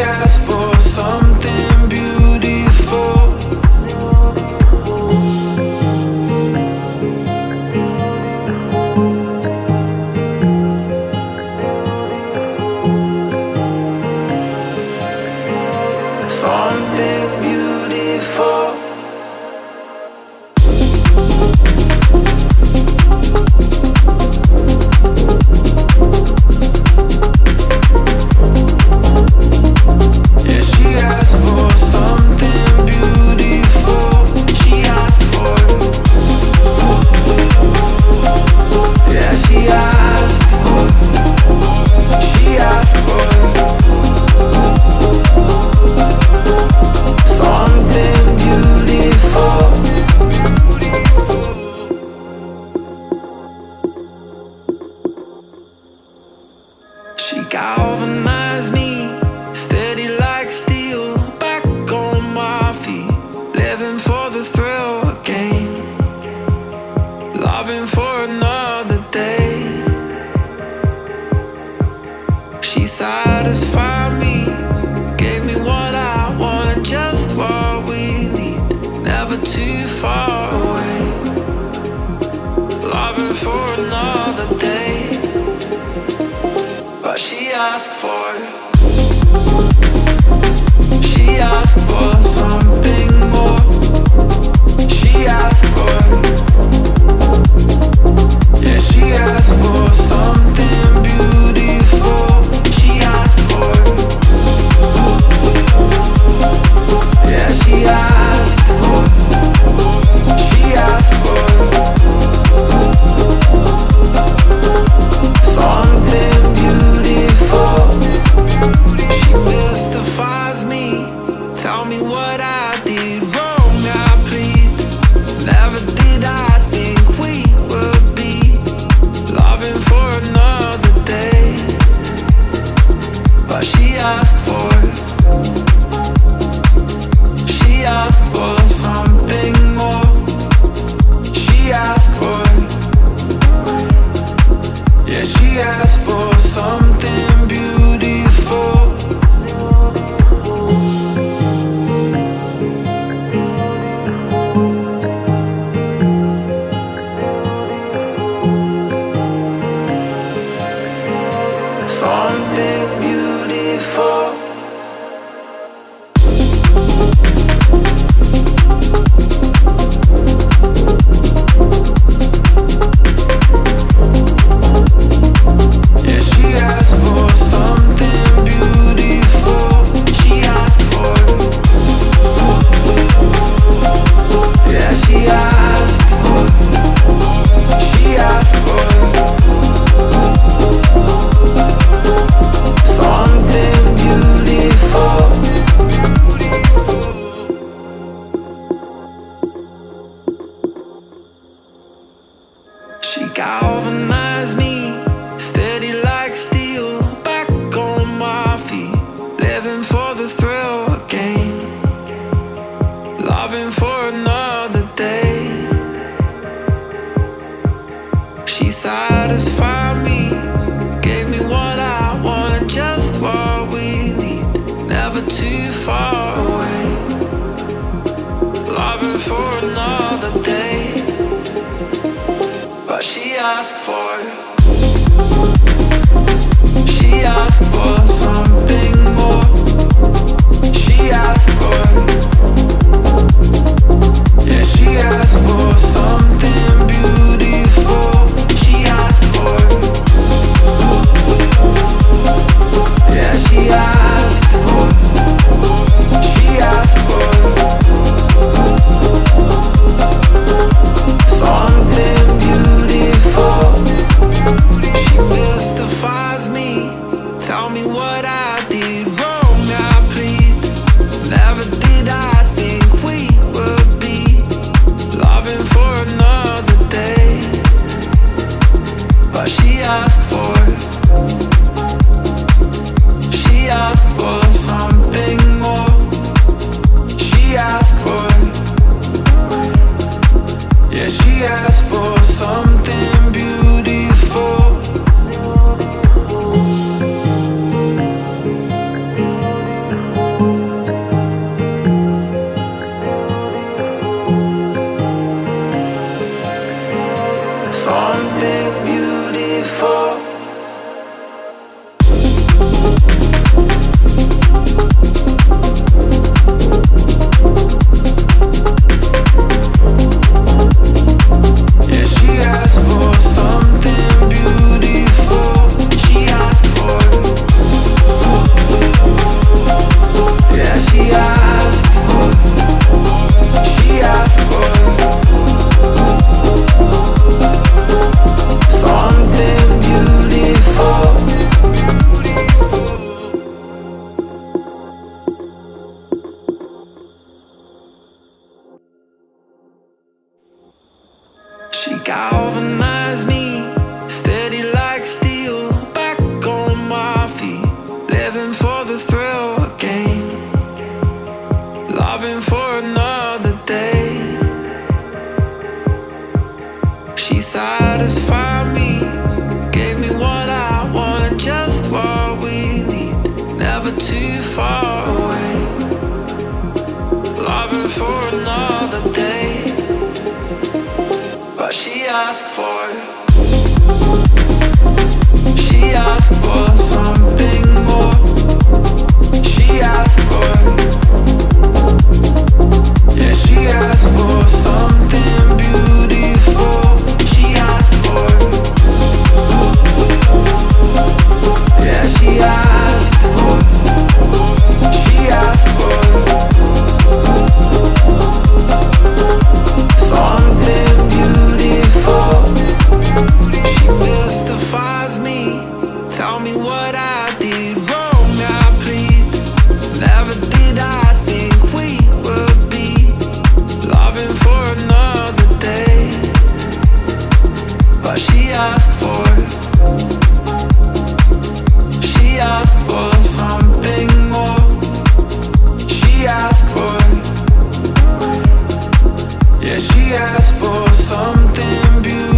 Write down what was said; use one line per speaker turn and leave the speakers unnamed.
asked for something beautiful. Something beautiful. She galvanized me, steady like steel, back on my feet, living for the thrill again, loving for another day. She satisfied me, gave me what I want, just what we need, never too far away, loving for another day. But she asked for something more. She asked for, yeah, she asked for something beautiful. She asked for, yeah, she asked for, she asked for something beautiful. She mystifies me, tell me what I did wrong, I plead. Never did I think we would be loving for another day. But she asked for something more. She asked for, yeah, she asked for something beautiful. Something beautiful. Yeah, she asked for something beautiful. She asked for, yeah, she asked for, she asked for something beautiful. She galvanized me, steady like steel, back on my feet, living for the thrill again, loving for another day. She satisfied me, gave me what I want, just what we need, never too far away, loving for another day. But she asked for something more. She asked for, yeah, she asked for something beautiful. She asked for, yeah, she asked for, she asked for something beautiful. She mystifies me, tell me what I did wrong, I plead. Never did I think we would be loving for another day. But she asked for something more. She asked for, yeah, she asked for something beautiful. She galvanized me, steady like steel, back on my feet, living for the thrill again, loving for another day. She satisfied me, gave me what I want, just what we need, never too far away, loving for another day. But she asked for it. She asked for something more. She asked for it. Yeah, she asked for something beautiful. She asked for it. Yeah, she asked for it. She asked for it. Something beautiful. She mystifies me. Tell me what I did wrong, I plead. Never did I think we would be loving for another day. But she asked for it. She asked for something more. She asked for it. Yeah, she asked for something beautiful.